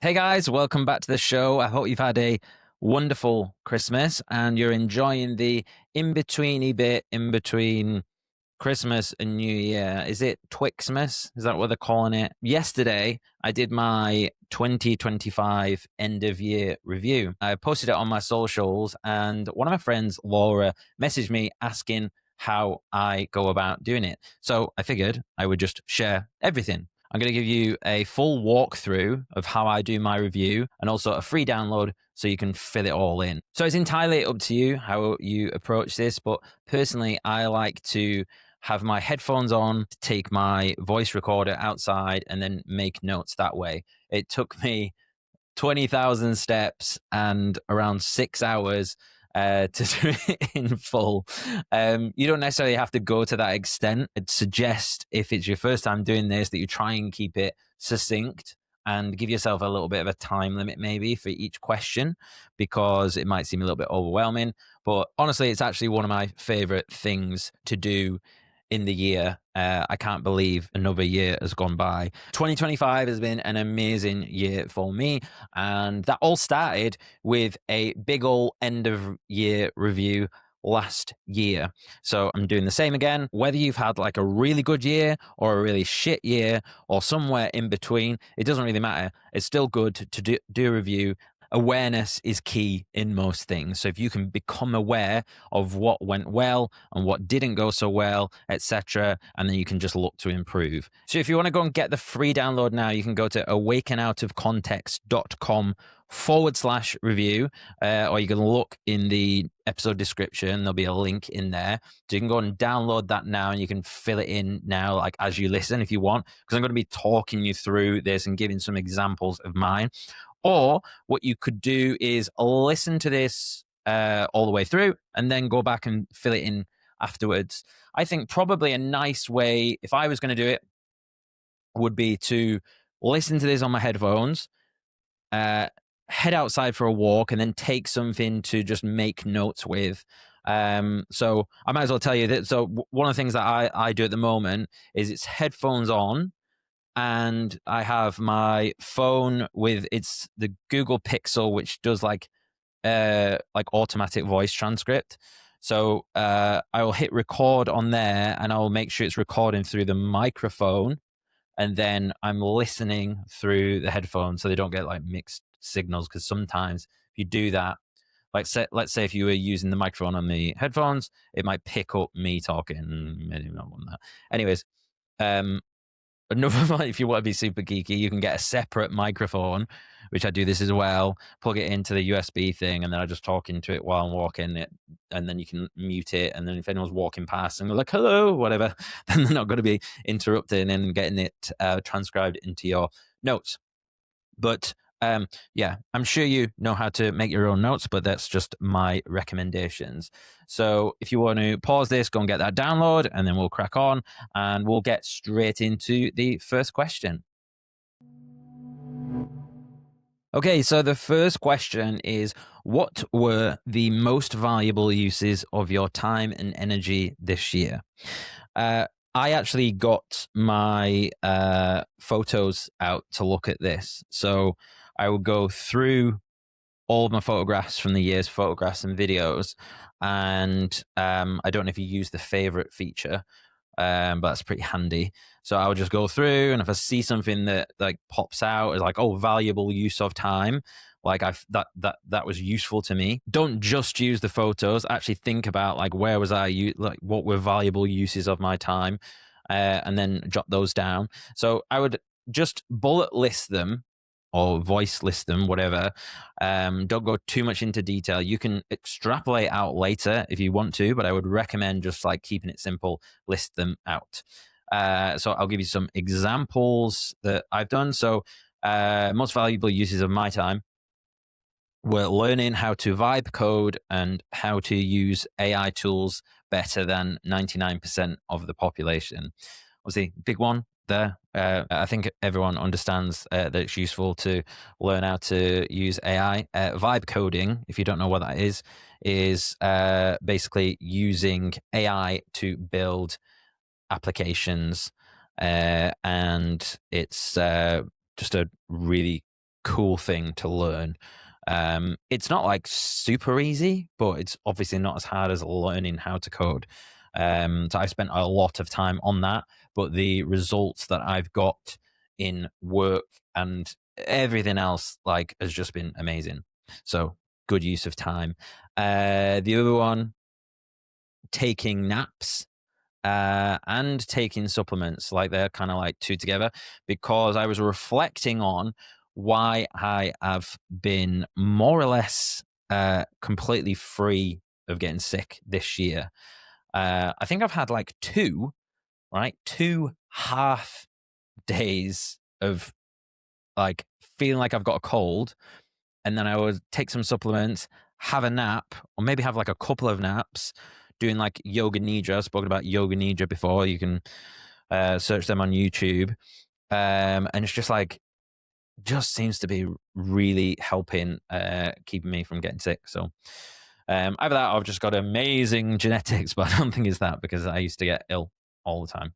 Hey guys, welcome back to the show. I hope you've had a wonderful Christmas and you're enjoying the in-betweeny bit in between Christmas and New Year. Is it Twixmas? Is that what they're calling it? Yesterday, I did my 2025 end of year review. I posted it on my socials, and one of my friends, Laura, messaged me asking how I go about doing it. So I figured I would just share everything. I'm going to give you a full walkthrough of how I do my review and also a free download so you can fill it all in. So it's entirely up to you how you approach this, but personally, I like to have my headphones on, take my voice recorder outside, and then make notes that way. It took me 20,000 steps and around 6 hours to do it in full. You don't necessarily have to go to that extent. I'd suggest if it's your first time doing this that you try and keep it succinct and give yourself a little bit of a time limit maybe for each question, because it might seem a little bit overwhelming. But honestly, it's actually one of my favorite things to do in the year. I can't believe another year has gone by. 2025 has been an amazing year for me, and that all started with a big ol' end of year review last year. So I'm doing the same again. Whether you've had like a really good year or a really shit year or somewhere in between, it doesn't really matter. It's still good to do a review. Awareness is key in most things. So if you can become aware of what went well and what didn't go so well, etc., and then you can just look to improve. So if you want to go and get the free download now, you can go to awakenoutofcontext.com/review, or you can look in the episode description. There'll be a link in there. So you can go and download that now, and you can fill it in now, like as you listen if you want, because I'm going to be talking you through this and giving some examples of mine. Or what you could do is listen to this all the way through and then go back and fill it in afterwards. I think probably a nice way, if I was going to do it, would be to listen to this on my headphones, head outside for a walk, and then take something to just make notes with. So I might as well tell you that. So one of the things that I do at the moment is it's headphones on, and I have my phone with it's the Google Pixel, which does like automatic voice transcript. So I will hit record on there, and I will make sure it's recording through the microphone, and then I'm listening through the headphones so they don't get like mixed signals. Because sometimes if you do that, like let's say if you were using the microphone on the headphones, it might pick up me talking. Maybe not want that. Anyways, another one, if you want to be super geeky, you can get a separate microphone, which I do this as well. Plug it into the USB thing, and then I just talk into it while I'm walking it, and then you can mute it. And then if anyone's walking past and they're like "hello," whatever, then they're not going to be interrupting and getting it transcribed into your notes. But yeah, I'm sure you know how to make your own notes, but that's just my recommendations. So if you want to pause this, go and get that download, and then we'll crack on and we'll get straight into the first question. Okay, so the first question is, what were the most valuable uses of your time and energy this year? I actually got my photos out to look at this. So I will go through all of my photographs from the year's photographs and videos. And I don't know if you use the favorite feature, but that's pretty handy. So I would just go through, and if I see something that like pops out as like, oh, valuable use of time, like that was useful to me. Don't just use the photos. Actually think about like, where was I like, what were valuable uses of my time, and then jot those down. So I would just bullet list them or voice list them, whatever. Don't go too much into detail. You can extrapolate out later if you want to, but I would recommend just like keeping it simple, list them out. So I'll give you some examples that I've done. So most valuable uses of my time were learning how to vibe code and how to use AI tools better than 99% of the population. Obviously, big one there. I think everyone understands that it's useful to learn how to use AI. Vibe coding, if you don't know what that is basically using AI to build applications, and it's just a really cool thing to learn. It's not like super easy, but it's obviously not as hard as learning how to code. So I've spent a lot of time on that, but the results that I've got in work and everything else like has just been amazing. So good use of time. The other one, taking naps and taking supplements, like they're kind of like two together, because I was reflecting on why I have been more or less completely free of getting sick this year. I think I've had like two half days of like feeling like I've got a cold, and then I would take some supplements, have a nap, or maybe have like a couple of naps, doing like yoga nidra. I've spoken about yoga nidra before. You can search them on YouTube, and it's just like just seems to be really helping keeping me from getting sick. So either that, or I've just got amazing genetics, but I don't think it's that because I used to get ill all the time.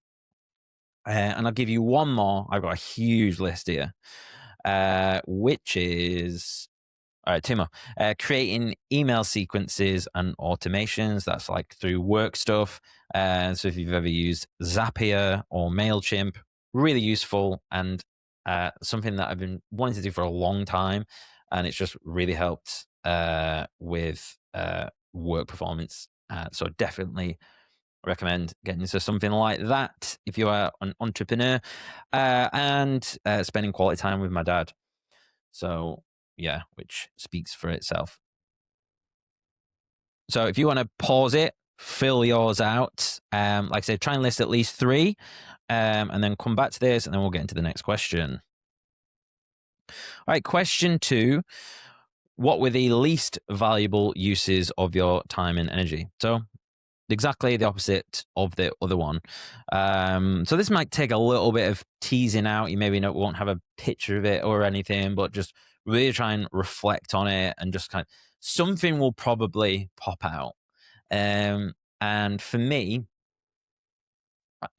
And I'll give you one more. I've got a huge list here, which is all right, two more. Creating email sequences and automations. That's like through work stuff. So if you've ever used Zapier or MailChimp, really useful and something that I've been wanting to do for a long time. And it's just really helped with work performance. So definitely recommend getting into something like that if you are an entrepreneur, and spending quality time with my dad. So yeah, which speaks for itself. So if you want to pause it, fill yours out. Like I said, try and list at least three, and then come back to this, and then we'll get into the next question. All right, question 2. What were the least valuable uses of your time and energy? So exactly the opposite of the other one. So this might take a little bit of teasing out. You maybe won't have a picture of it or anything, but just really try and reflect on it, and just kind of something will probably pop out. And for me,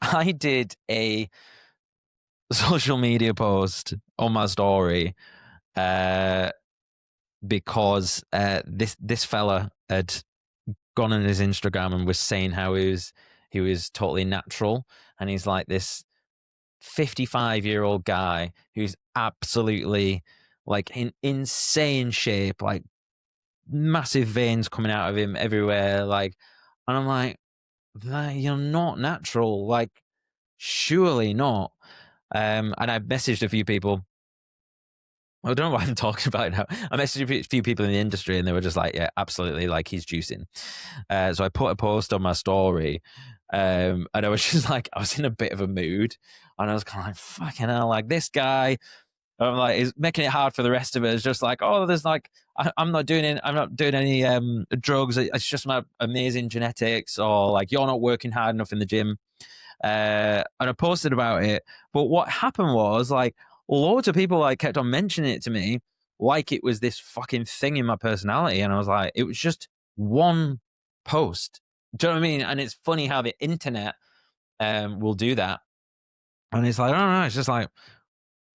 I did a social media post on my story uh, because this fella had gone on his Instagram and was saying how he was totally natural, and he's like this 55-year-old guy who's absolutely like in insane shape, like massive veins coming out of him everywhere, like, and I'm like, you're not natural, like surely not. And I messaged a few people. I don't know why I'm talking about it now. I messaged a few people in the industry, and they were just like, yeah, absolutely, like he's juicing. So I put a post on my story, and I was just like, I was in a bit of a mood, and I was kind of like, fucking hell, like this guy. I'm like, is making it hard for the rest of us. Just like, oh, there's like, I'm not doing it. I'm not doing any drugs. It's just my amazing genetics, or like you're not working hard enough in the gym. And I posted about it. But what happened was like loads of people like kept on mentioning it to me like it was this fucking thing in my personality. And I was like, it was just one post. Do you know what I mean? And it's funny how the internet will do that. And it's like, I don't know, it's just like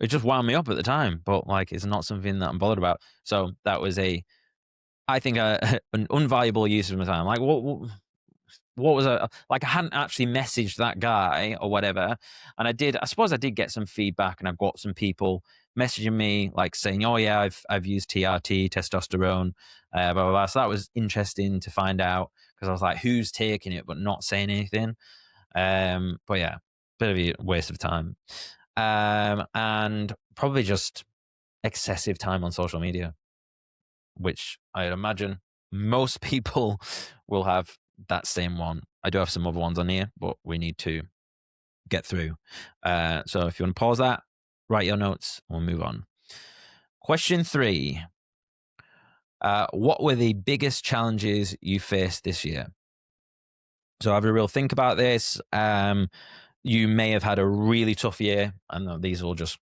it just wound me up at the time, but like it's not something that I'm bothered about. So that was I think an unvaluable use of my time. Like what was like I hadn't actually messaged that guy or whatever, and I suppose I did get some feedback, and I've got some people messaging me like saying, oh yeah, I've used TRT, testosterone, blah blah blah. So that was interesting to find out, because I was like, who's taking it but not saying anything. But yeah, bit of a waste of time, and probably just excessive time on social media, which I imagine most people will have that same one. I do have some other ones on here, but we need to get through. So if you want to pause that, write your notes, we'll move on. Question 3. What were the biggest challenges you faced this year? So have a real think about this. You may have had a really tough year, and these will just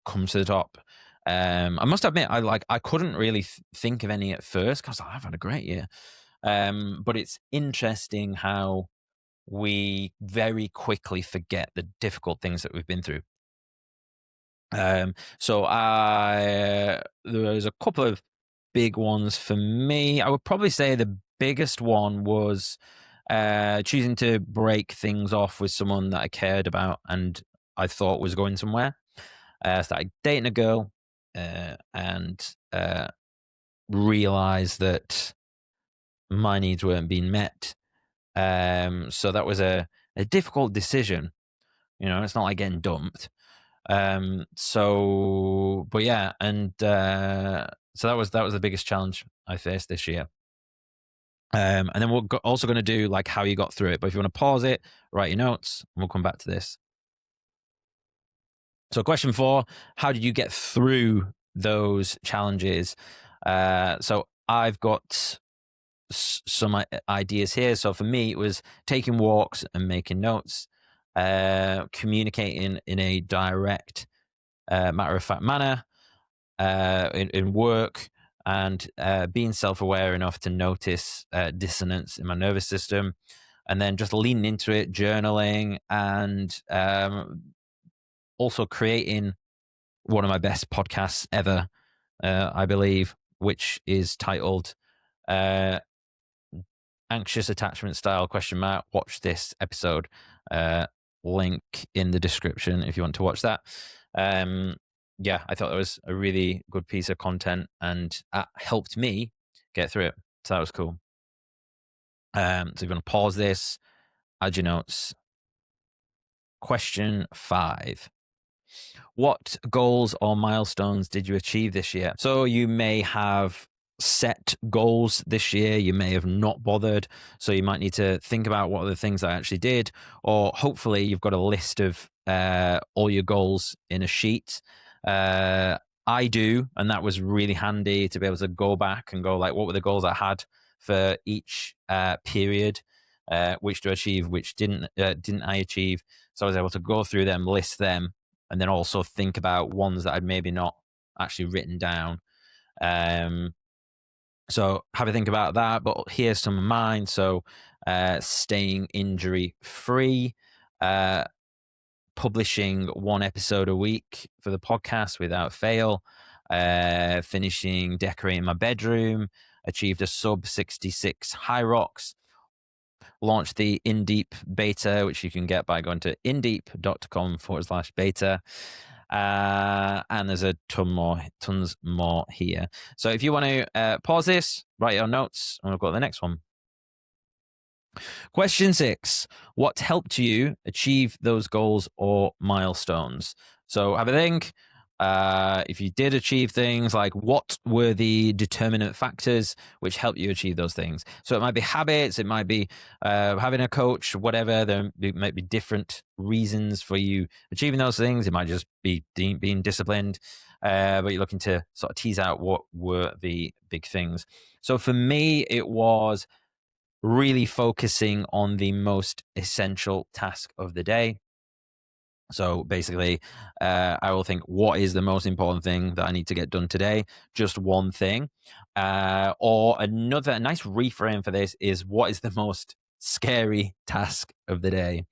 come to the top. I must admit, I couldn't really think of any at first, because I've had a great year. But it's interesting how we very quickly forget the difficult things that we've been through. So there was a couple of big ones for me. I would probably say the biggest one was choosing to break things off with someone that I cared about and I thought was going somewhere. I started dating a girl and realized that my needs weren't being met. So that was a difficult decision. It's not like getting dumped. But yeah, and so that was the biggest challenge I faced this year. And then we're also going to do like how you got through it. But if you want to pause it, write your notes, and we'll come back to this. So, question 4: how did you get through those challenges? So, I've got some ideas here. So, for me, it was taking walks and making notes, communicating in a direct, matter of fact manner, in work, and being self-aware enough to notice dissonance in my nervous system, and then just leaning into it, journaling, and also creating one of my best podcasts ever, I believe, which is titled Anxious Attachment Style ? Watch this episode. Link in the description if you want to watch that. Yeah, I thought that was a really good piece of content and helped me get through it. So that was cool. So if you want to pause this, add your notes. Question 5: what goals or milestones did you achieve this year? So you may have set goals this year, you may have not bothered, so you might need to think about what are the things I actually did, or hopefully you've got a list of all your goals in a sheet. I do, and that was really handy to be able to go back and go like, what were the goals I had for each period, which to achieve, which didn't I achieve. So I was able to go through them, list them, and then also think about ones that I'd maybe not actually written down. So have a think about that. But here's some of mine. So staying injury free, publishing 1 episode a week for the podcast without fail, finishing decorating my bedroom, achieved a sub 66 high rocks, launched the InDeep beta, which you can get by going to indeep.com/beta. And there's a tons more here. So if you want to pause this, write your notes, and we'll go to the next one. Question 6: what helped you achieve those goals or milestones? So have a think. If you did achieve things, like what were the determinant factors which helped you achieve those things? So it might be habits, it might be having a coach, whatever. There might be different reasons for you achieving those things. It might just be being disciplined, but you're looking to sort of tease out what were the big things. So for me, it was really focusing on the most essential task of the day. So basically, I will think, what is the most important thing that I need to get done today? Just one thing. Or a nice reframe for this is, what is the most scary task of the day?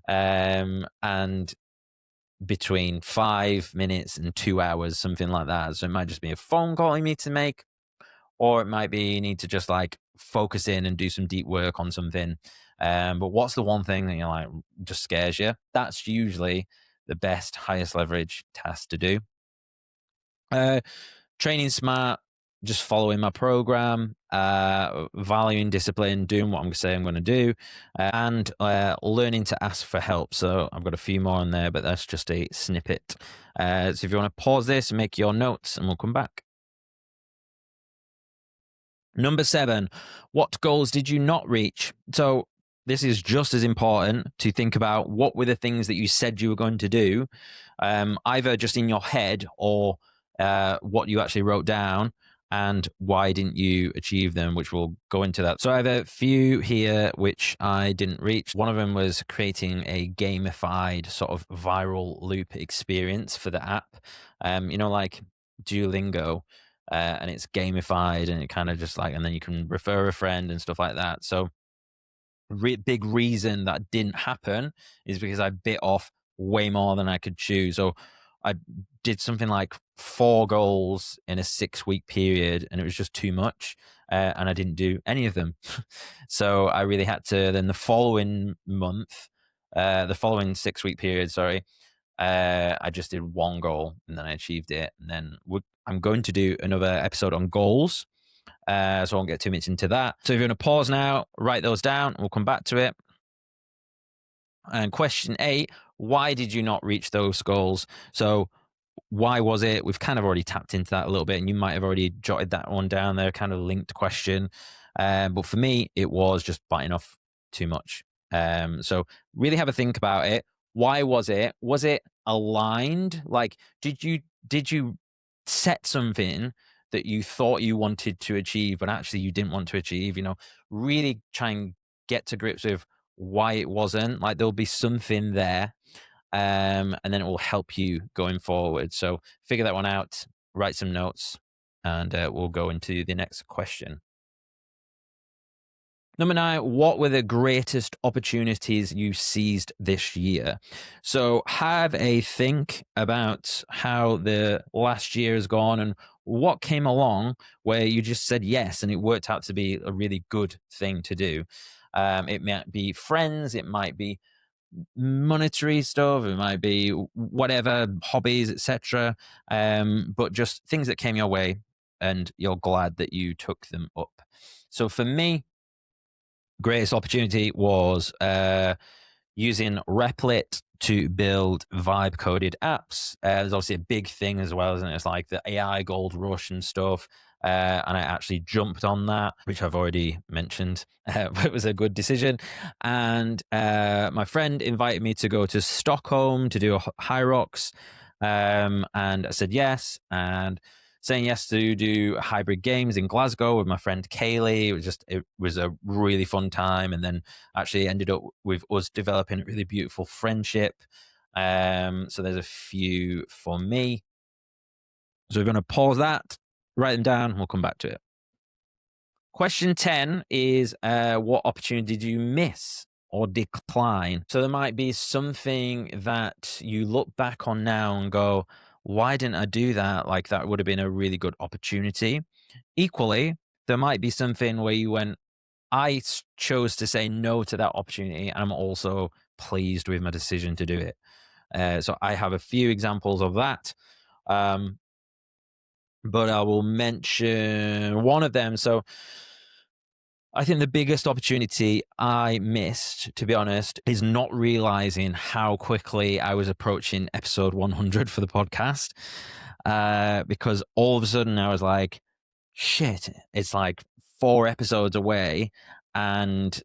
And between 5 minutes and 2 hours, something like that. So it might just be a phone call you need to make, or it might be you need to just like focus in and do some deep work on something. But what's the one thing that you're like just scares you? That's usually the best, highest leverage task to do. Training smart, just following my program, valuing discipline, doing what I'm saying I'm going to do, and learning to ask for help. So I've got a few more on there, but that's just a snippet. So if you want to pause this, make your notes, and we'll come back. Number 7, what goals did you not reach? So this is just as important to think about what were the things that you said you were going to do, either just in your head or what you actually wrote down, and why didn't you achieve them, which we'll go into that. So I have a few here which I didn't reach. One of them was creating a gamified sort of viral loop experience for the app. Like Duolingo. And it's gamified, and it kind of just like, and then you can refer a friend and stuff like that. So big reason that didn't happen is because I bit off way more than I could chew. So I did something like 4 goals in a 6-week period, and it was just too much, and I didn't do any of them. So I really had to. Then the following 6-week period, sorry, I just did 1 goal, and then I achieved it. And then I'm going to do another episode on goals, so I won't get too much into that. So if you're going to pause now, write those down. We'll come back to it. And question 8, why did you not reach those goals? So why was it? We've kind of already tapped into that a little bit, and you might have already jotted that one down there, kind of linked question. But for me, it was just biting off too much. So really have a think about it. Why was it? Was it aligned? Like, did you set something that you thought you wanted to achieve, but actually you didn't want to achieve? Really try and get to grips with why it wasn't. Like, there'll be something there, and then it will help you going forward. So figure that one out, write some notes, and we'll go into the next question. Number 9, what were the greatest opportunities you seized this year? So have a think about how the last year has gone and what came along where you just said yes and it worked out to be a really good thing to do. It might be friends, it might be monetary stuff, it might be whatever, hobbies, etc. But just things that came your way and you're glad that you took them up. So for me, greatest opportunity was using Replit to build vibe coded apps. There's obviously a big thing as well, isn't it? It's like the AI gold rush and stuff. And I actually jumped on that, which I've already mentioned. It was a good decision. And my friend invited me to go to Stockholm to do a High Rocks. And I said yes. And saying yes to do hybrid games in Glasgow with my friend Kaylee. It was a really fun time, and then actually ended up with us developing a really beautiful friendship. So there's a few for me. So we're going to pause that, write them down, we'll come back to it. Question 10 is what opportunity did you miss or decline? So there might be something that you look back on now and go, why didn't I do that? Like, that would have been a really good opportunity. Equally, there might be something where you went, I chose to say no to that opportunity, and I'm also pleased with my decision to do it. So I have a few examples of that. But I will mention one of them. So I think the biggest opportunity I missed, to be honest, is not realizing how quickly I was approaching episode 100 for the podcast. Because all of a sudden I was like, shit, it's like 4 episodes away. And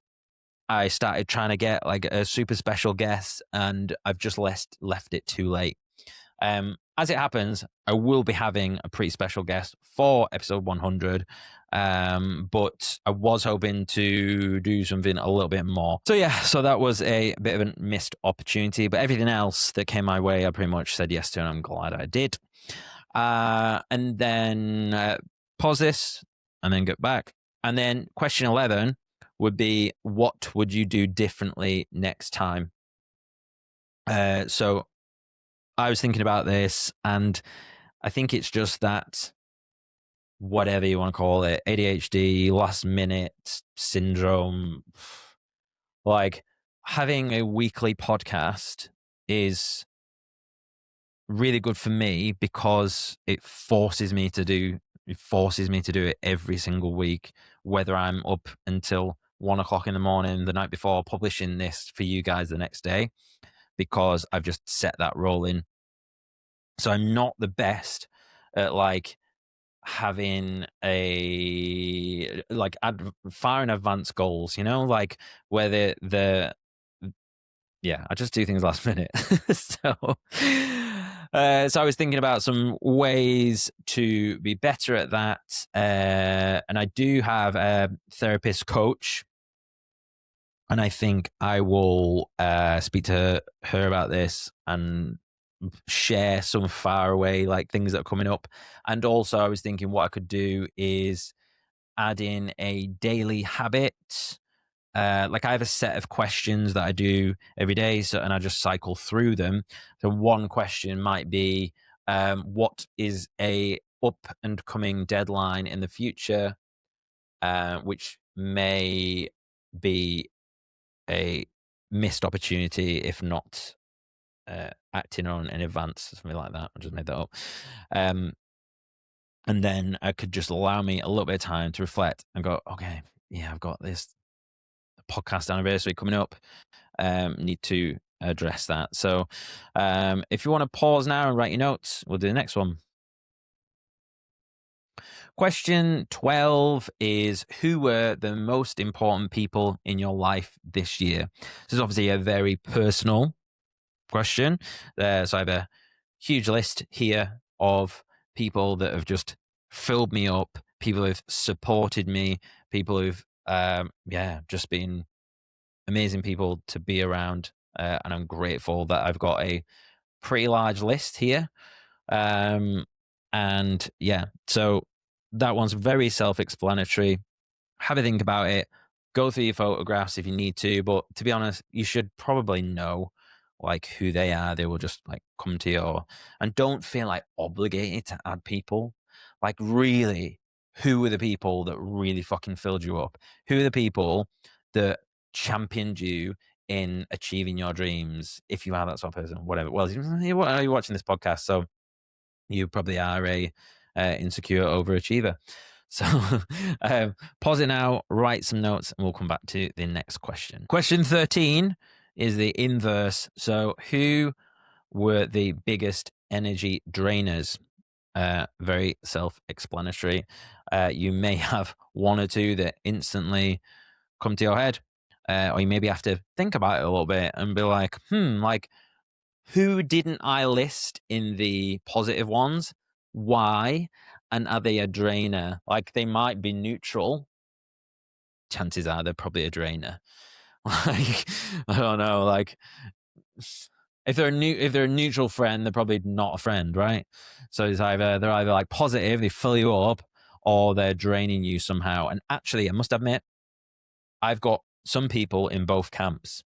I started trying to get like a super special guest, and I've just left it too late. As it happens, I will be having a pretty special guest for episode 100. But I was hoping to do something a little bit more. So yeah, so that was a bit of a missed opportunity, but everything else that came my way, I pretty much said yes to, and I'm glad I did. And then pause this and then get back. And then question 11 would be, what would you do differently next time? So I was thinking about this, and I think it's just that, whatever you want to call it, ADHD, last minute syndrome. Like, having a weekly podcast is really good for me because it forces me to do it every single week, whether I'm up until 1 o'clock in the morning the night before publishing this for you guys the next day, because I've just set that rolling. So I'm not the best at like having far in advance goals, like where I just do things last minute. So I was thinking about some ways to be better at that. And I do have a therapist coach, and I think I will speak to her about this and share some far away like things that are coming up. And also I was thinking what I could do is add in a daily habit like I have a set of questions that I do every day, and I just cycle through them. So one question might be, what is a up and coming deadline in the future, which may be a missed opportunity if not acting on in advance, something like that. I just made that up. And then I could just allow me a little bit of time to reflect and go, okay, yeah, I've got this podcast anniversary coming up. Need to address that. So if you want to pause now and write your notes, we'll do the next one. Question 12 is, who were the most important people in your life this year? This is obviously a very personal question. So I have a huge list here of people that have just filled me up, people who've supported me, people who've just been amazing people to be around. And I'm grateful that I've got a pretty large list here. And yeah, so that one's very self-explanatory. Have a think about it. Go through your photographs if you need to, but to be honest, you should probably know like who they are. They will just like come to you, and don't feel like obligated to add people. Like, really, who are the people that really fucking filled you up? Who are the people that championed you in achieving your dreams? If you are that sort of person, whatever. Well, you're watching this podcast, so you probably are a insecure overachiever. So pause it now, write some notes, and we'll come back to the next question. Question 13 is the inverse. So who were the biggest energy drainers? Very self-explanatory. You may have one or two that instantly come to your head, or you maybe have to think about it a little bit and be like, like, who didn't I list in the positive ones? Why? And are they a drainer? Like, they might be neutral. Chances are they're probably a drainer. Like, I don't know. Like, if they're a neutral friend, they're probably not a friend, right? So they're either like positive, they fill you up, or they're draining you somehow. And actually, I must admit, I've got some people in both camps.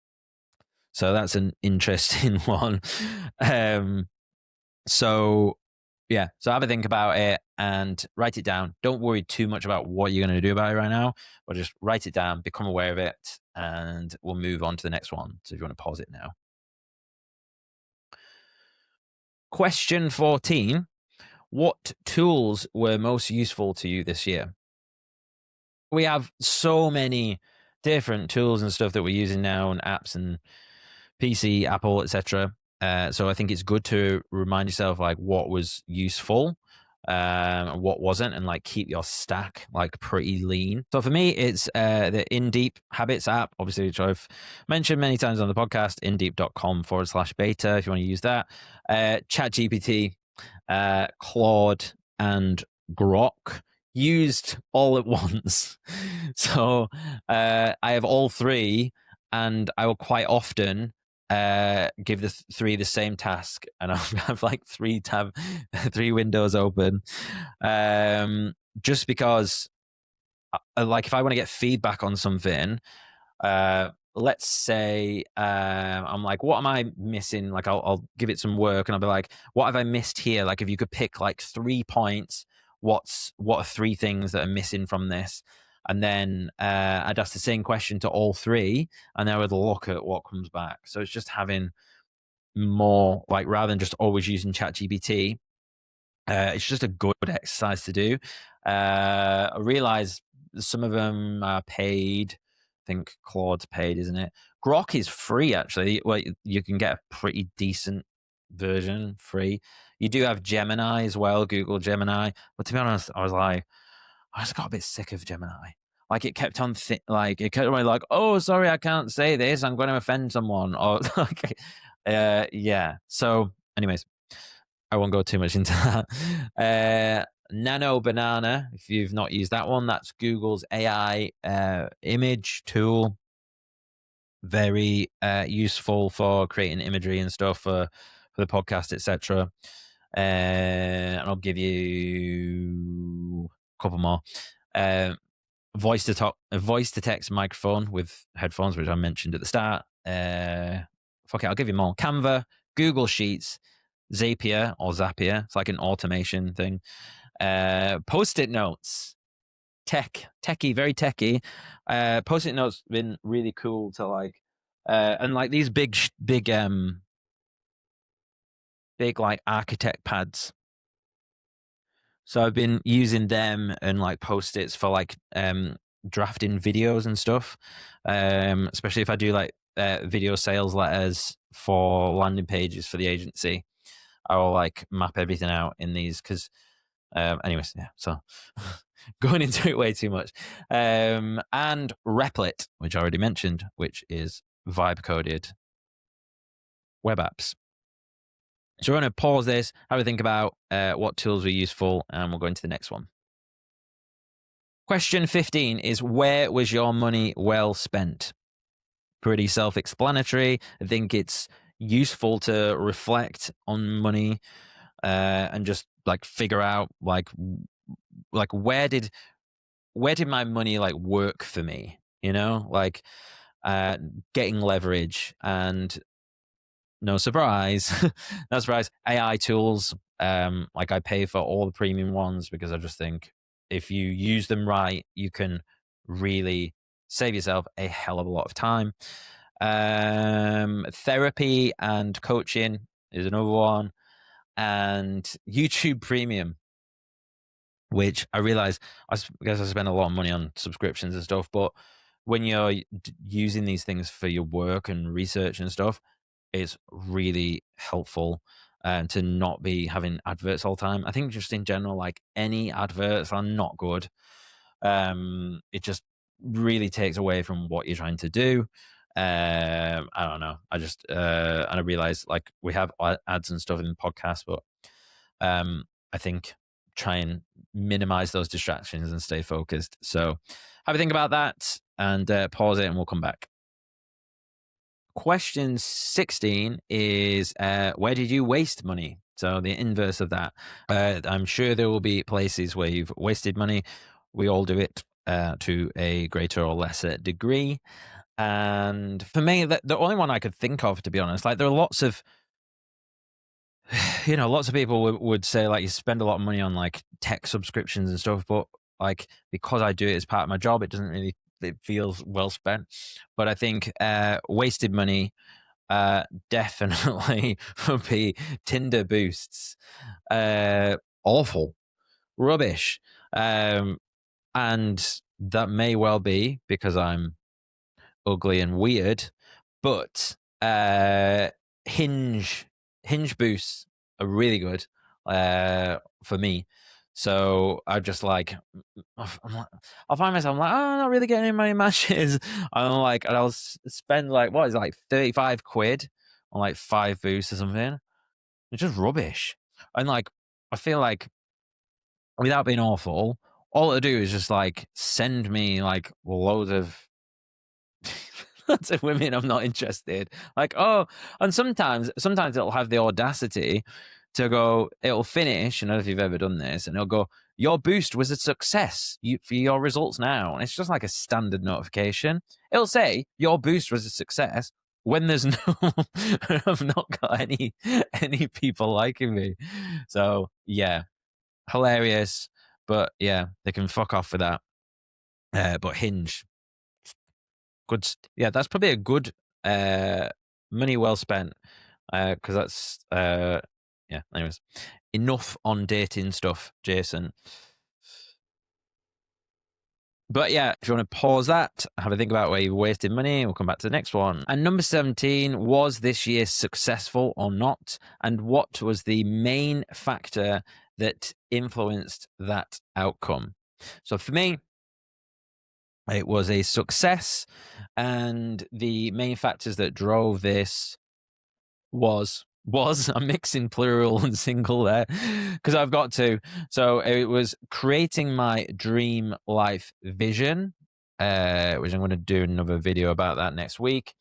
So that's an interesting one. So yeah, so have a think about it and write it down. Don't worry too much about what you're going to do about it right now, but just write it down, become aware of it, and we'll move on to the next one. So if you want to pause it now. Question 14. What tools were most useful to you this year? We have so many different tools and stuff that we're using now, and apps and PC, Apple, etc. So I think it's good to remind yourself like what was useful, and what wasn't, and like keep your stack like pretty lean. So for me, it's the In Deep Habits app, obviously, which I've mentioned many times on the podcast. indeep.com/beta if you want to use that. ChatGPT, Claude, and Grok, used all at once. So I have all three, and I will quite often give the three the same task, and I'll have like three windows open, just because like if I want to get feedback on something, let's say I'm like, what am I missing? Like I'll give it some work, and I'll be like, what have I missed here? Like if you could pick like 3 points, what are 3 things that are missing from this? And then I'd ask the same question to all 3, and then I would look at what comes back. So it's just having more, like, rather than just always using ChatGPT, it's just a good exercise to do. I realize some of them are paid. I think Claude's paid, isn't it? Grok is free, actually. Well, you can get a pretty decent version free. You do have Gemini as well, Google Gemini. But to be honest, I was like, I just got a bit sick of Gemini. Like it kept on, it kept on like, oh, sorry, I can't say this. I'm going to offend someone. Or like, yeah. So, anyways, I won't go too much into that. Nano Banana, if you've not used that one, that's Google's AI image tool. Very useful for creating imagery and stuff for the podcast, etc. And I'll give you a couple more. voice to text microphone with headphones, which I mentioned at the start. Fuck it, I'll give you more. Canva, Google Sheets, Zapier or Zapier. It's like an automation thing. Post-it notes. Techie, very techie. Post-it notes been really cool to like, and like these big like architect pads. So I've been using them and like post-its for like drafting videos and stuff. Especially if I do like video sales letters for landing pages for the agency. I will like map everything out in these because anyways, yeah, so going into it way too much. And Replit, which I already mentioned, which is vibe coded web apps. So we're going to pause this, have a think about what tools are useful, and we'll go into the next one. Question 15 is, where was your money well spent? Pretty self-explanatory. I think it's useful to reflect on money and just like figure out like where did my money like work for me, you know, like getting leverage. And no surprise, no surprise, AI tools. Like I pay for all the premium ones because I just think if you use them right, you can really save yourself a hell of a lot of time. Therapy and coaching is another one, and YouTube Premium, which I realize guess I spend a lot of money on subscriptions and stuff, but when you're using these things for your work and research and stuff, it's really helpful to not be having adverts all the time. I think just in general, like any adverts are not good. It just really takes away from what you're trying to do. I don't know. I just and I realize like we have ads and stuff in the podcast, but I think try and minimize those distractions and stay focused. So have a think about that and pause it and we'll come back. Question 16 is, where did you waste money? So the inverse of that. I'm sure there will be places where you've wasted money. We all do it to a greater or lesser degree. And for me, the only one I could think of, to be honest, like there are lots of, you know, lots of people would say like you spend a lot of money on like tech subscriptions and stuff, but like because I do it as part of my job, it doesn't really, it feels well spent. But I think wasted money definitely would be Tinder boosts. Awful, rubbish, and that may well be because I'm ugly and weird, but hinge boosts are really good for me. So I just like I'll find myself like, oh, I'm not really getting any money matches. I'm like, and I'll spend like what is it, like 35 quid on like 5 boosts or something. It's just rubbish. And like I feel like without being awful, all to do is just like send me like loads of lots of women I'm not interested. Like, oh, and sometimes it'll have the audacity to go, it'll finish. I don't know if you've ever done this, and it'll go, your boost was a success for your results now. And it's just like a standard notification. It'll say your boost was a success when there's no I've not got any people liking me. So yeah, hilarious. But yeah, they can fuck off with that. But Hinge, good. Yeah, that's probably a good money well spent because that's yeah. Anyways, enough on dating stuff, Jason. But yeah, if you want to pause that, have a think about where you wasted money, we'll come back to the next one. And number 17, was this year successful or not? And what was the main factor that influenced that outcome? So for me, it was a success, and the main factors that drove this was I'm mixing plural and single there because I've got to. So it was creating my dream life vision, which I'm going to do another video about that next week,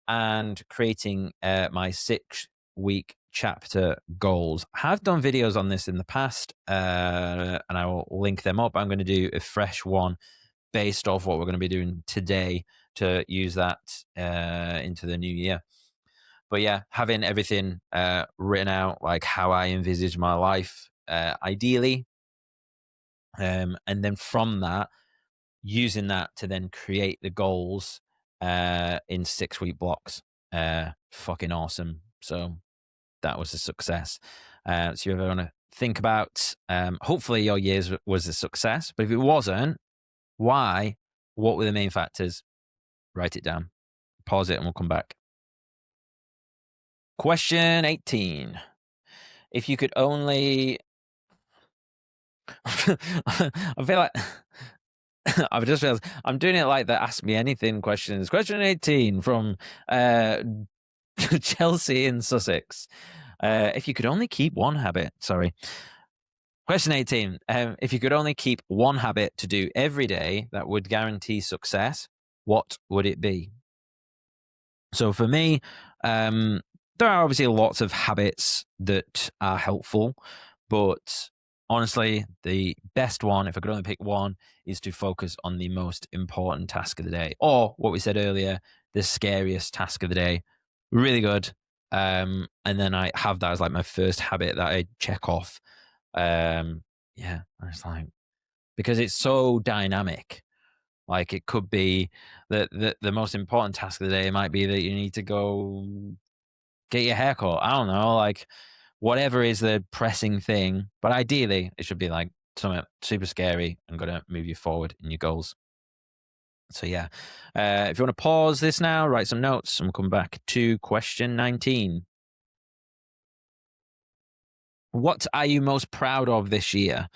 and creating my 6-week chapter goals. I have done videos on this in the past, and I will link them up. I'm going to do a fresh one based off what we're going to be doing today to use that into the new year. But yeah, having everything written out, like how I envisage my life, ideally, and then from that, using that to then create the goals in 6-week blocks. Fucking awesome. So that was a success. So you ever want to think about, hopefully your years was a success, but if it wasn't, why? What were the main factors? Write it down. Pause it and we'll come back. Question 18. If you could only... I feel like... I've just realized I'm doing it like the Ask Me Anything questions. Question 18 from Chelsea in Sussex. If you could only keep one habit, sorry. Question 18. If you could only keep one habit to do every day that would guarantee success, what would it be? So for me, there are obviously lots of habits that are helpful, but honestly, the best one, if I could only pick one, is to focus on the most important task of the day, or what we said earlier, the scariest task of the day. Really good. And then I have that as like my first habit that I check off. Yeah, I was like, because it's so dynamic. Like it could be that the most important task of the day might be that you need to go get your hair cut. I don't know, like whatever is the pressing thing. But ideally, it should be like something super scary and going to move you forward in your goals. So yeah, if you want to pause this now, write some notes, and we'll come back to question 19. What are you most proud of this year?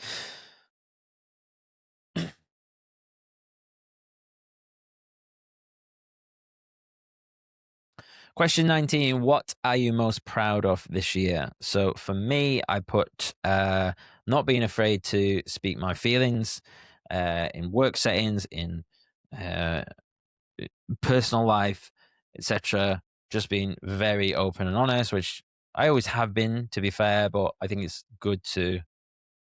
Question 19, what are you most proud of this year? So for me, I put not being afraid to speak my feelings in work settings, in uh, personal life, etc. Just being very open and honest, which I always have been, to be fair, but I think it's good to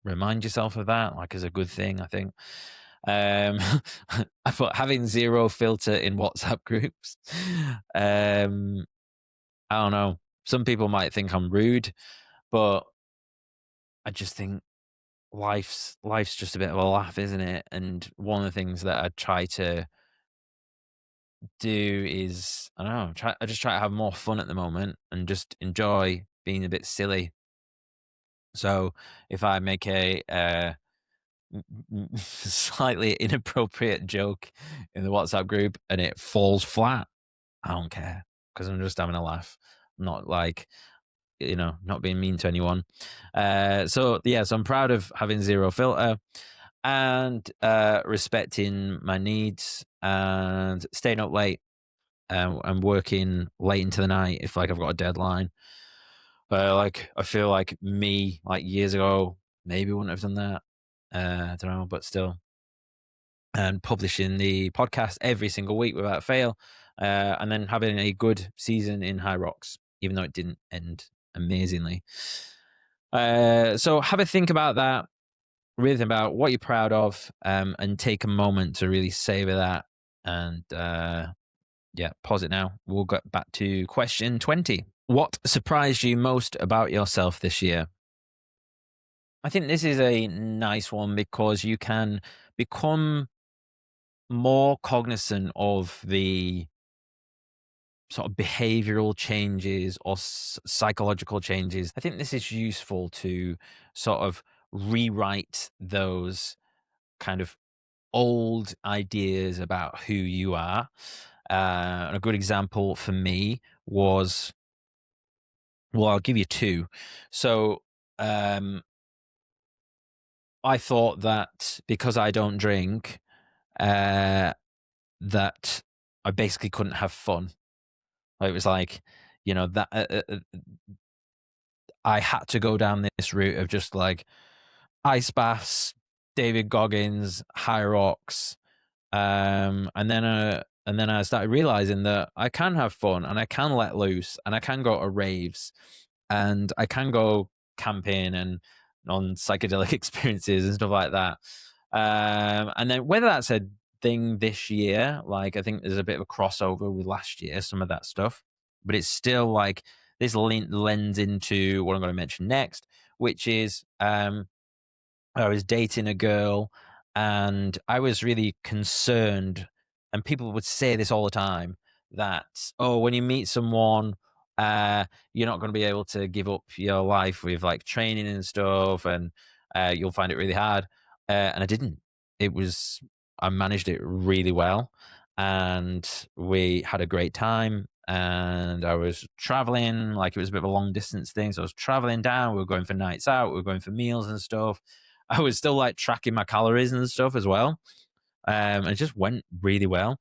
remind yourself of that, like as a good thing, I think. I thought having zero filter in WhatsApp groups. I don't know. Some people might think I'm rude, but I just think life's just a bit of a laugh, isn't it? And one of the things that I try to do is I don't know, I just try to have more fun at the moment and just enjoy being a bit silly. So if I make a slightly inappropriate joke in the WhatsApp group and it falls flat, I don't care because I'm just having a laugh. I'm not like not being mean to anyone. So I'm proud of having zero filter and respecting my needs and staying up late and working late into the night if like I've got a deadline. Like I feel like me like years ago maybe wouldn't have done that. I don't know, but still. And publishing the podcast every single week without fail, and then having a good season in High Rocks, even though it didn't end amazingly. So have a think about that, really think about what you're proud of, and take a moment to really savor that. And pause it now. We'll get back to question 20. What surprised you most about yourself this year? I think this is a nice one because you can become more cognizant of the sort of behavioral changes or psychological changes. I think this is useful to sort of rewrite those kind of old ideas about who you are. A good example for me was, well, I'll give you two. So, I thought that because I don't drink, that I basically couldn't have fun. It was like, that I had to go down this route of just like ice baths, David Goggins, High Rocks, and then I started realizing that I can have fun and I can let loose and I can go to raves and I can go camping and on psychedelic experiences and stuff like that. And then whether that's a thing this year. Like, I think there's a bit of a crossover with last year, some of that stuff, but it's still like this lends into what I'm going to mention next, which is I was dating a girl and I was really concerned, and people would say this all the time that, oh, when you meet someone, you're not going to be able to give up your life with like training and stuff, and you'll find it really hard. And I didn't. It was, I managed it really well, and we had a great time. And I was traveling, like it was a bit of a long distance thing. So I was traveling down, we were going for nights out, we were going for meals and stuff. I was still like tracking my calories and stuff as well. It just went really well.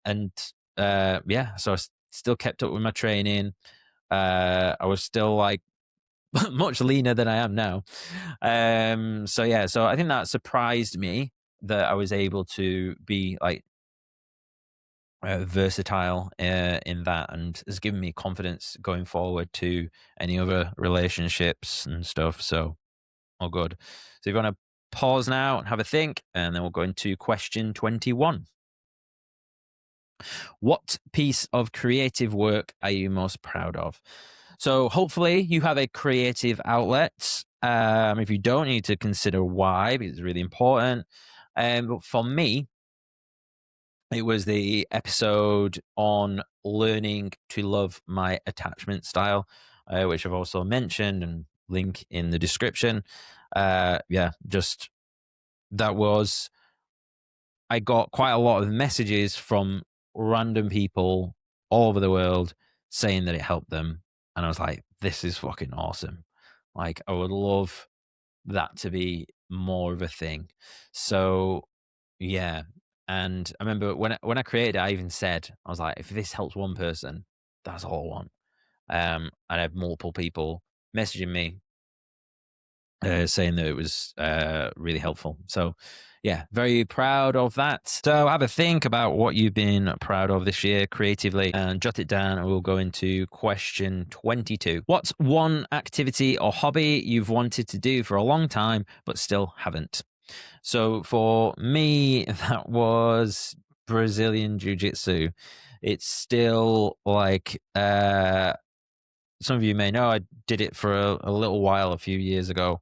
And yeah, so still kept up with my training. I was still like much leaner than I am now. So yeah, so I think that surprised me that I was able to be like versatile in that, and has given me confidence going forward to any other relationships and stuff. So all good. So if you want to pause now and have a think, and then we'll go into question 21. What piece of creative work are you most proud of? So hopefully you have a creative outlet. If you don't, you need to consider why, because it's really important. But for me, it was the episode on learning to love my attachment style, which I've also mentioned and link in the description. Yeah, just that was, I got quite a lot of messages from random people all over the world saying that it helped them. And I was like, this is fucking awesome. Like, I would love that to be more of a thing. So, yeah. And I remember when I created it, I even said, I was like, if this helps one person, that's all I want. I had multiple people messaging me saying that it was really helpful. So, yeah, very proud of that. So, have a think about what you've been proud of this year creatively and jot it down. And we'll go into question 22. What's one activity or hobby you've wanted to do for a long time but still haven't? So, for me, that was Brazilian Jiu Jitsu. It's still like, some of you may know I did it for a little while a few years ago,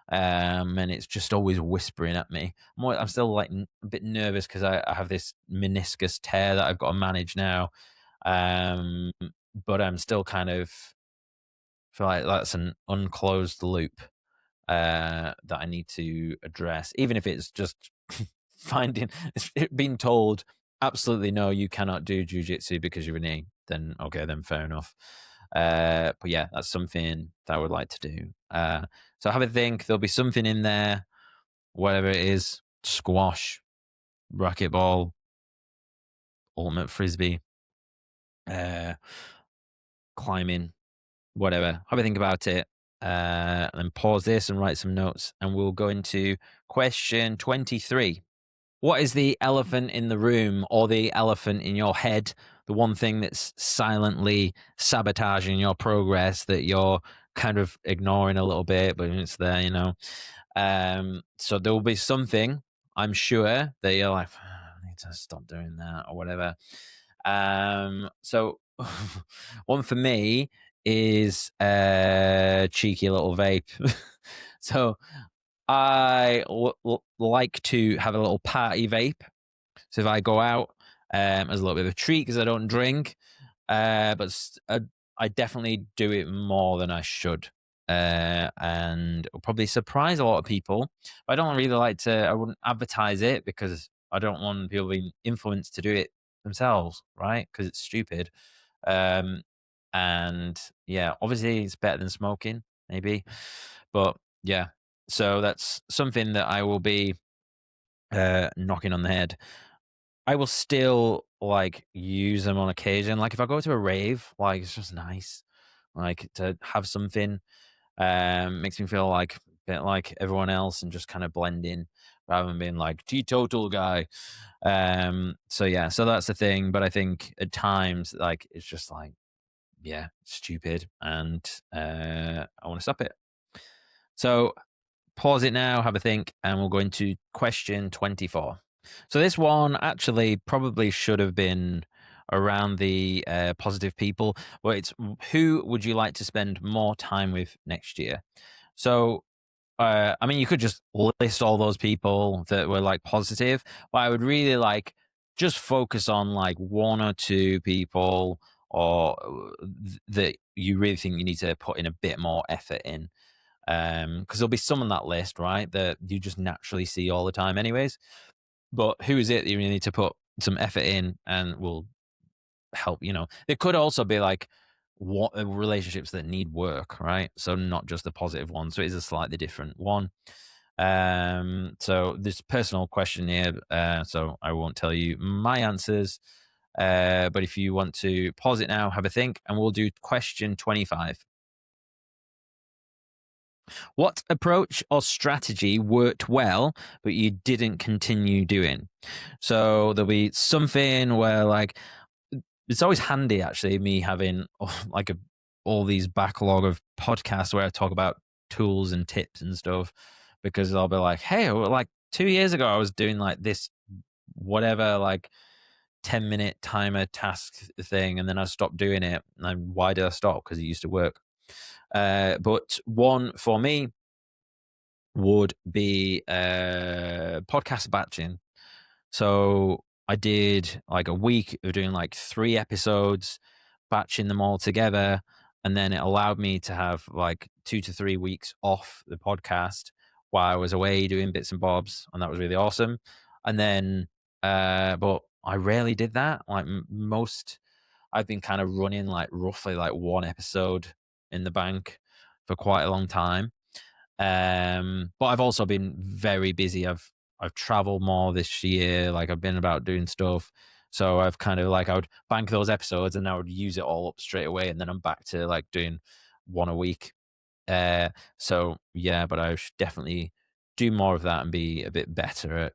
and it's just always whispering at me. I'm still like a bit nervous because I have this meniscus tear that I've got to manage now, um, but I'm still kind of feel like that's an unclosed loop that I need to address, even if it's just finding being told absolutely no, you cannot do jujitsu because you're a knee. Then okay, then fair enough. But yeah, that's something that I would like to do. So have a think. There'll be something in there, whatever it is: squash, racquetball, ultimate frisbee, uh, climbing, whatever. Have a think about it. And pause this and write some notes, and we'll go into question 23. What is the elephant in the room, or the elephant in your head? The one thing that's silently sabotaging your progress that you're kind of ignoring a little bit, but it's there, you know. So there will be something, I'm sure, that you're like, I need to stop doing that or whatever. So one for me is a cheeky little vape. So I like to have a little party vape. So if I go out, as a little bit of a treat because I don't drink, I definitely do it more than I should, and it'll probably surprise a lot of people. But I don't really like to. I wouldn't advertise it because I don't want people being influenced to do it themselves, right? Because it's stupid. Um, and yeah, obviously it's better than smoking, maybe, but yeah. So that's something that I will be knocking on the head. I will still like use them on occasion. Like if I go to a rave, like it's just nice, like to have something. Makes me feel like a bit like everyone else and just kind of blend in rather than being like teetotal guy. So yeah, so that's the thing. But I think at times like it's just like, yeah, stupid, and I want to stop it. So pause it now, have a think, and we'll go into question 24. So this one actually probably should have been around the positive people, but it's who would you like to spend more time with next year? So I mean, you could just list all those people that were like positive, but I would really like just focus on like one or two people or that you really think you need to put in a bit more effort in. Because there'll be some on that list, right, that you just naturally see all the time, anyways. But who is it that you really need to put some effort in and will help? There could also be like what relationships that need work, right? So not just the positive one. So it is a slightly different one. So this personal question here, so I won't tell you my answers. But if you want to pause it now, have a think, and we'll do question 25. What approach or strategy worked well, but you didn't continue doing? So there'll be something where like it's always handy actually me having like all these backlog of podcasts where I talk about tools and tips and stuff, because I'll be like, hey, well, like 2 years ago I was doing like this whatever like 10-minute timer task thing, and then I stopped doing it. And why did I stop? Because it used to work. But one for me would be podcast batching. So I did like a week of doing like 3 episodes, batching them all together. And then it allowed me to have like 2 to 3 weeks off the podcast while I was away doing bits and bobs. And that was really awesome. And then, but I rarely did that. Like most, I've been kind of running like roughly like one episode in the bank for quite a long time. But I've also been very busy. I've traveled more this year. Like I've been about doing stuff. So I've kind of like I would bank those episodes and I would use it all up straight away, and then I'm back to like doing one a week. So yeah, but I should definitely do more of that and be a bit better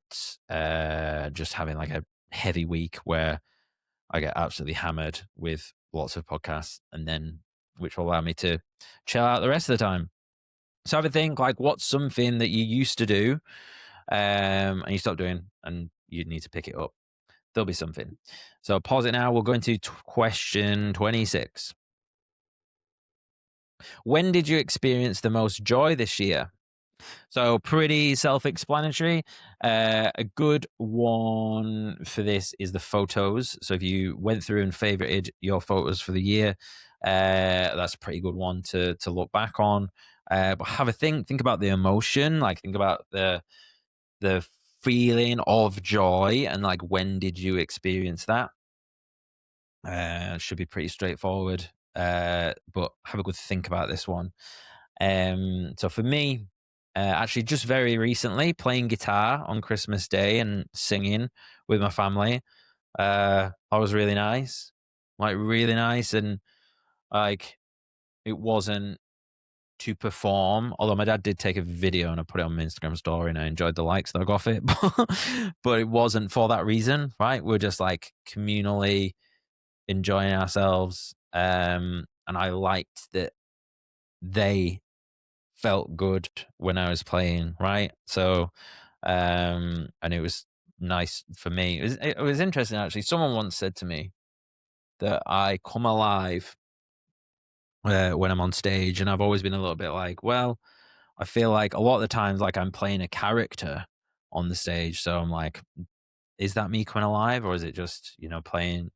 at just having like a heavy week where I get absolutely hammered with lots of podcasts, and then which will allow me to chill out the rest of the time. So have a think, like, what's something that you used to do, and you stopped doing, and you need to pick it up. There'll be something. So pause it now. We'll go into question 26. When did you experience the most joy this year? So pretty self-explanatory. A good one for this is the photos. So if you went through and favorited your photos for the year, that's a pretty good one to look back on. But have a think about the emotion, like think about the feeling of joy, and like when did you experience that? Should be pretty straightforward. But have a good think about this one. So for me, actually, just very recently, playing guitar on Christmas Day and singing with my family, that was really nice, like really nice, and like it wasn't to perform. Although my dad did take a video and I put it on my Instagram story, and I enjoyed the likes that I got off it, but it wasn't for that reason, right? We're just like communally enjoying ourselves, and I liked that they felt good when I was playing, right? So, and it was nice for me. It was interesting actually. Someone once said to me that I come alive when I'm on stage, and I've always been a little bit like, well, I feel like a lot of the times, like I'm playing a character on the stage, so I'm like, is that me coming alive, or is it just playing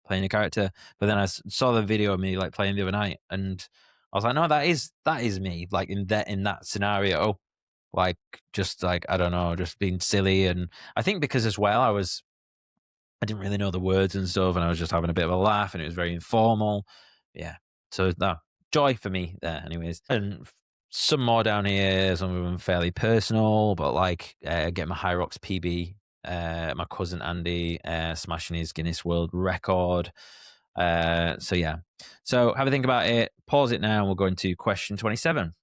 a character? But then I saw the video of me like playing the other night, and I was like, no, that is me, like in that scenario, like just like I don't know, just being silly. And I think because as well I didn't really know the words and stuff, and I was just having a bit of a laugh, and it was very informal. Yeah, so no joy for me there, anyways. And some more down here, some of them fairly personal, but like getting my High Rocks PB, my cousin Andy smashing his Guinness World Record. So yeah, so have a think about it. Pause it now. We'll go into question 27.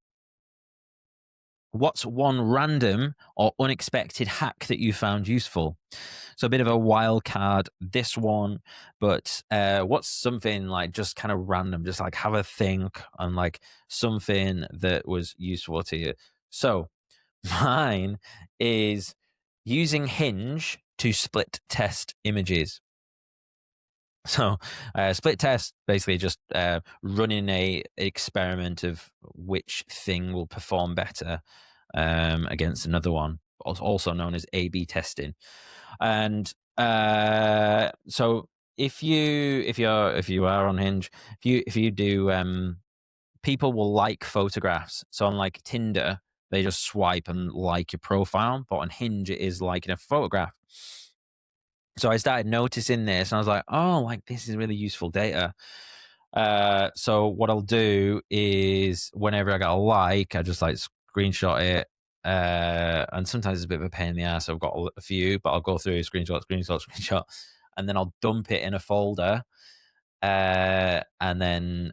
What's one random or unexpected hack that you found useful? So a bit of a wild card, this one, but what's something like just kind of random, just like have a think on like something that was useful to you. So mine is using Hinge to split test images. So split test, basically just running a experiment of which thing will perform better against another one, also known as A/B testing. And so if you are on Hinge, if you do, people will like photographs. So on like Tinder, they just swipe and like your profile, but on Hinge it is liking a photograph. So I started noticing this, and I was like, oh, like this is really useful data. So what I'll do is whenever I get a like, I just like screenshot it. And sometimes it's a bit of a pain in the ass. I've got a few, but I'll go through screenshot, and then I'll dump it in a folder. And then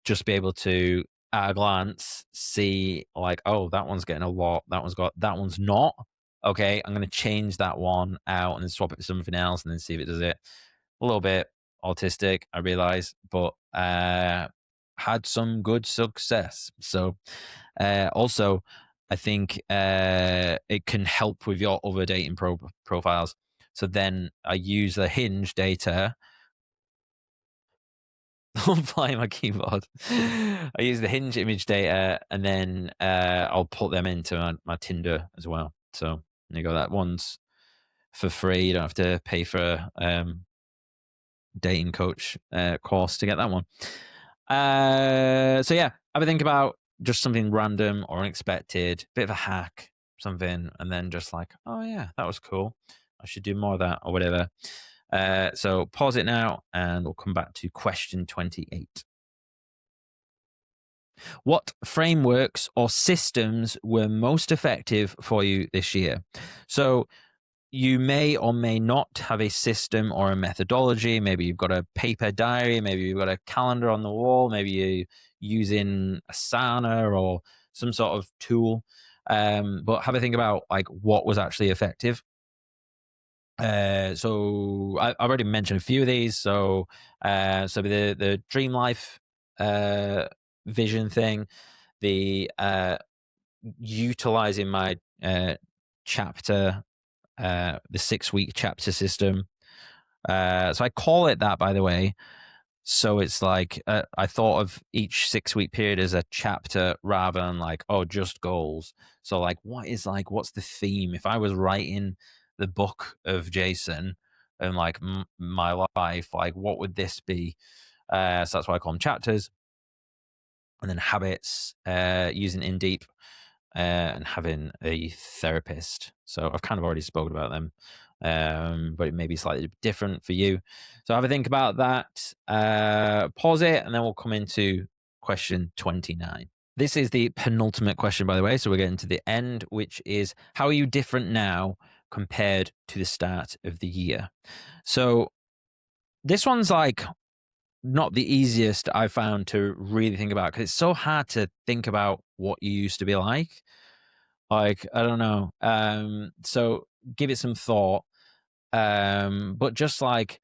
just be able to at a glance see like, oh, that one's getting a lot, that one's not. Okay, I'm going to change that one out and then swap it for something else and then see if it does it. A little bit autistic, I realize, but had some good success. So also, I think it can help with your other dating profiles. So then I use the Hinge data. I'm playing my keyboard. I use the Hinge image data, and then I'll put them into my Tinder as well. So you go, that one's for free. You don't have to pay for dating coach course to get that one. So yeah, have a think about just something random or unexpected, bit of a hack, something, and then just like, oh yeah, that was cool. I should do more of that or whatever. So pause it now, and we'll come back to question 28. What frameworks or systems were most effective for you this year? So you may or may not have a system or a methodology. Maybe you've got a paper diary, maybe you've got a calendar on the wall, maybe you're using Asana or some sort of tool. But have a think about like what was actually effective. So I've already mentioned a few of these. So the dream life vision thing, the utilizing my chapter, the 6-week chapter system. So I call it that, by the way. So it's like I thought of each 6-week period as a chapter rather than like, oh, just goals. So like, what's the theme? If I was writing the book of Jason and like my life, like what would this be? So that's why I call them chapters. And then habits, using in deep, and having a therapist. So I've kind of already spoken about them, but it may be slightly different for you. So have a think about that. Pause it, and then we'll come into question 29. This is the penultimate question, by the way. So we're getting to the end, which is, how are you different now compared to the start of the year? So this one's like not the easiest I found to really think about, because it's so hard to think about what you used to be like. Like, I don't know. So give it some thought. But just like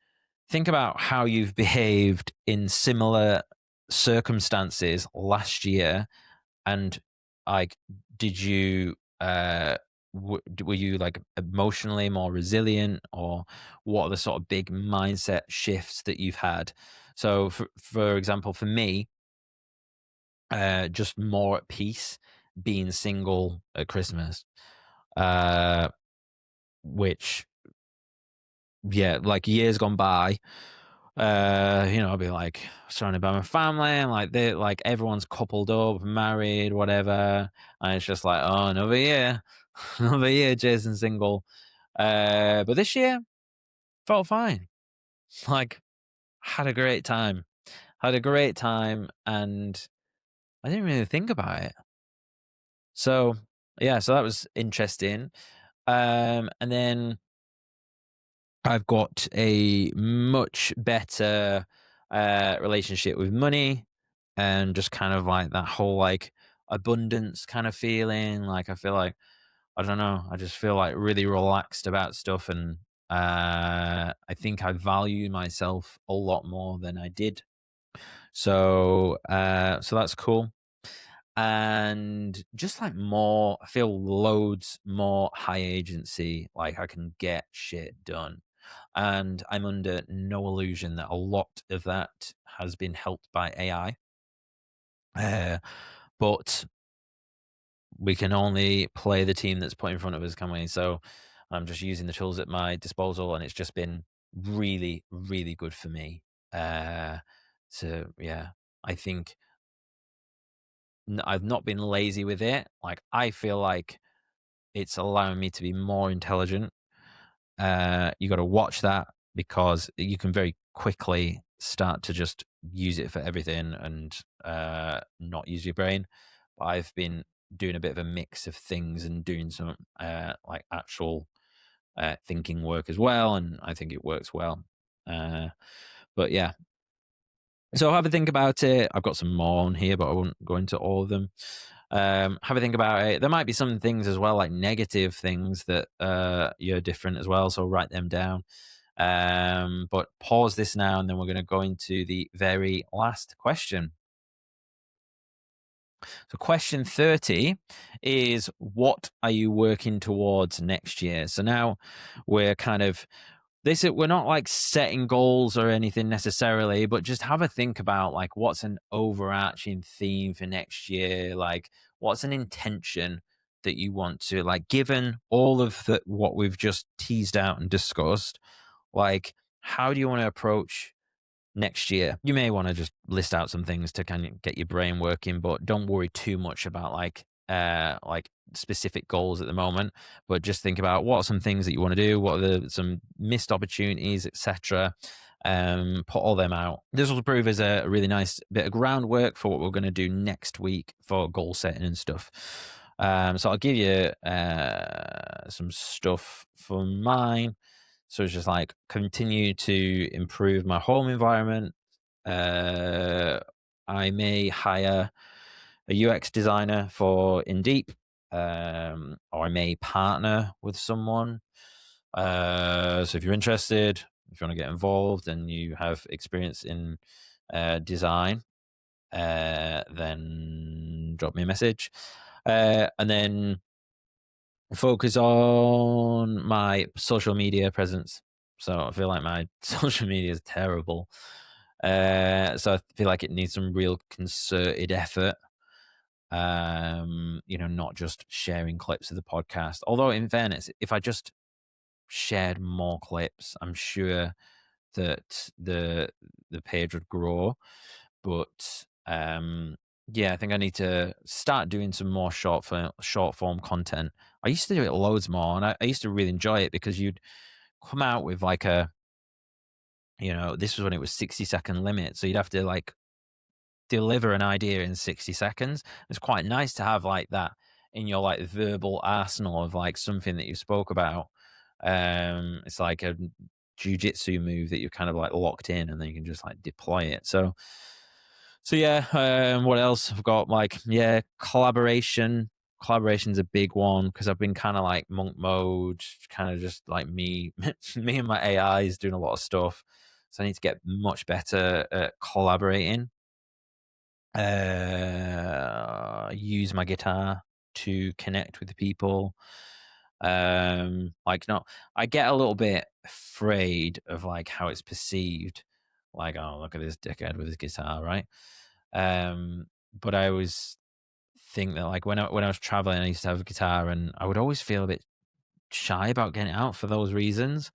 think about how you've behaved in similar circumstances last year, and like, did you were you like emotionally more resilient, or what are the sort of big mindset shifts that you've had? So for example, for me, just more at peace being single at Christmas. Uh, which, yeah, like years gone by, I'll be like surrounded by my family, and like they like everyone's coupled up, married, whatever, and it's just like, oh, another year, another year, Jason single. But this year felt fine. Like, had a great time, and I didn't really think about it. So yeah, so that was interesting. And then I've got a much better relationship with money, and just kind of like that whole like abundance kind of feeling. Like I feel like, I don't know, I just feel like really relaxed about stuff, and I think I value myself a lot more than I did. So so that's cool. and just like more, I feel loads more high agency, like I can get shit done. And I'm under no illusion that a lot of that has been helped by AI. Uh, but we can only play the team that's put in front of us, can we? So I'm just using the tools at my disposal, and it's just been really, really good for me. So yeah, I think I've not been lazy with it. Like I feel like it's allowing me to be more intelligent. You got to watch that because you can very quickly start to just use it for everything and not use your brain. But I've been doing a bit of a mix of things and doing some like actual thinking work as well, and I think it works well. Uh, but yeah, so have a think about it. I've got some more on here, but I won't go into all of them. Have a think about it. There might be some things as well, like negative things that you're different as well. So write them down. But pause this now, and then we're going to go into the very last question. So, question 30 is, what are you working towards next year? So now we're kind of we're not like setting goals or anything necessarily, but just have a think about like what's an overarching theme for next year, like what's an intention that you want to, like, given all of what we've just teased out and discussed, like how do you want to approach next year? You may want to just list out some things to kind of get your brain working, but don't worry too much about like specific goals at the moment. But just think about what are some things that you want to do, what are some missed opportunities, etc. Put all them out. This will prove as a really nice bit of groundwork for what we're going to do next week for goal setting and stuff. So I'll give you some stuff for mine. So it's just like continue to improve my home environment. I may hire a UX designer for Indeep, or I may partner with someone. So if you're interested, if you want to get involved and you have experience in design, then drop me a message. And then focus on my social media presence. So I feel like my social media is terrible. So I feel like it needs some real concerted effort. Not just sharing clips of the podcast. Although in fairness, if I just shared more clips, I'm sure that the page would grow. But yeah, I think I need to start doing some more short form content. I used to do it loads more, and I used to really enjoy it because you'd come out with like this was when it was 60-second limit, so you'd have to like deliver an idea in 60 seconds. It's quite nice to have like that in your like verbal arsenal of like something that you spoke about. It's like a jujitsu move that you're kind of like locked in, and then you can just like deploy it. So yeah, what else? I've got like, yeah, collaboration. Collaboration's a big one because I've been kind of like monk mode, kind of just like me, me and my AI is doing a lot of stuff. So I need to get much better at collaborating. Use my guitar to connect with people. Like, no, I get a little bit afraid of like how it's perceived. Like, oh, look at this dickhead with his guitar, right? But I always think that like when I was traveling, I used to have a guitar, and I would always feel a bit shy about getting it out for those reasons.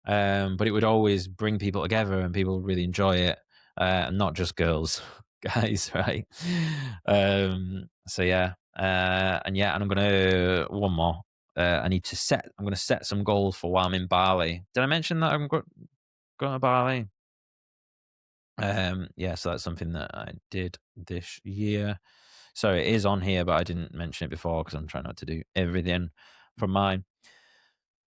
But it would always bring people together, and people would really enjoy it, not just girls, guys, right? So yeah, and I'm gonna one more. I need to set. I'm gonna set some goals for while I'm in Bali. Did I mention that I'm going to Bali? Yeah, so that's something that I did this year. So it is on here, but I didn't mention it before because I'm trying not to do everything from mine.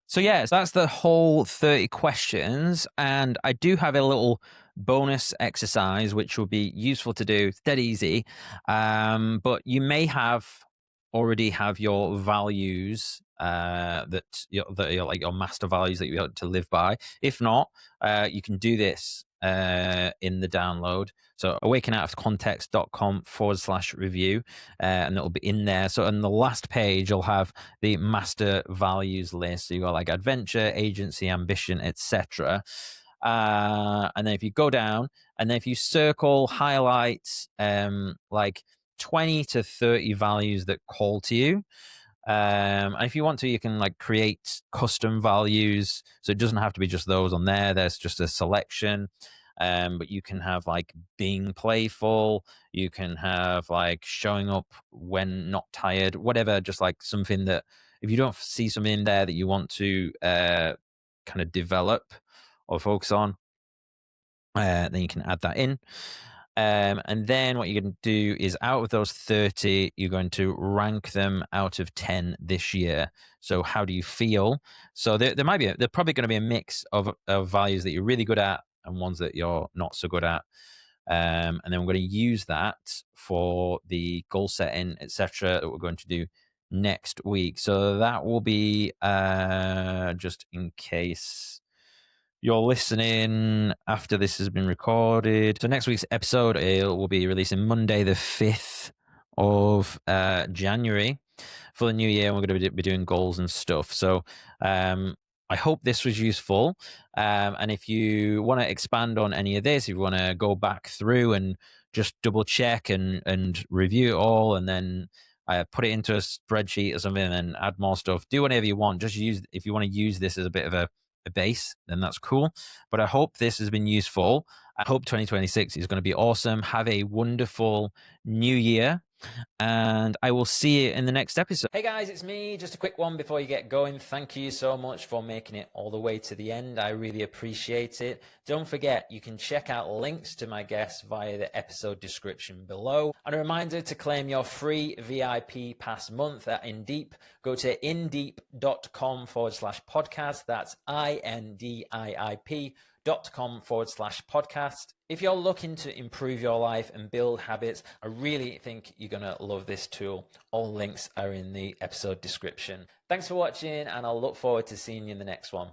So yeah, so that's the whole 30 questions. And I do have a little bonus exercise which will be useful to do. It's dead easy. But you may already have your values that you're like your master values that you have to live by. If not, you can do this in the download. So awakenoutofcontext.com/review, and it'll be in there. So on the last page, you'll have the master values list. So you got like adventure, agency, ambition, etc. And then if you go down, and then if you circle, highlight like 20 to 30 values that call to you. And if you want to, you can like create custom values. So it doesn't have to be just those on there. There's just a selection. But you can have like being playful. You can have like showing up when not tired, whatever, just like something that if you don't see something in there that you want to kind of develop or focus on, then you can add that in. And then what you're going to do is out of those 30, you're going to rank them out of 10 this year. So how do you feel? So there might be, there's probably going to be a mix of values that you're really good at and ones that you're not so good at. And then we're going to use that for the goal setting, etc., that we're going to do next week. So that will be just in case you're listening after this has been recorded. So next week's episode will be releasing Monday the 5th of January for the new year. We're going to be doing goals and stuff. So I hope this was useful. And if you want to expand on any of this, if you want to go back through and just double check and review it all, and then put it into a spreadsheet or something and add more stuff, do whatever you want. Just use, if you want to use this as a bit of a base, then that's cool. But I hope this has been useful. I hope 2026 is going to be awesome. Have a wonderful new year, and I will see you in the next episode. Hey guys, it's me. Just a quick one before you get going. Thank you so much for making it all the way to the end. I really appreciate it. Don't forget, you can check out links to my guests via the episode description below. And a reminder to claim your free VIP pass month at InDeep. Go to indeep.com/podcast. That's INDIIP.com/podcast. If you're looking to improve your life and build habits, I really think you're going to love this tool. All links are in the episode description. Thanks for watching, and I'll look forward to seeing you in the next one.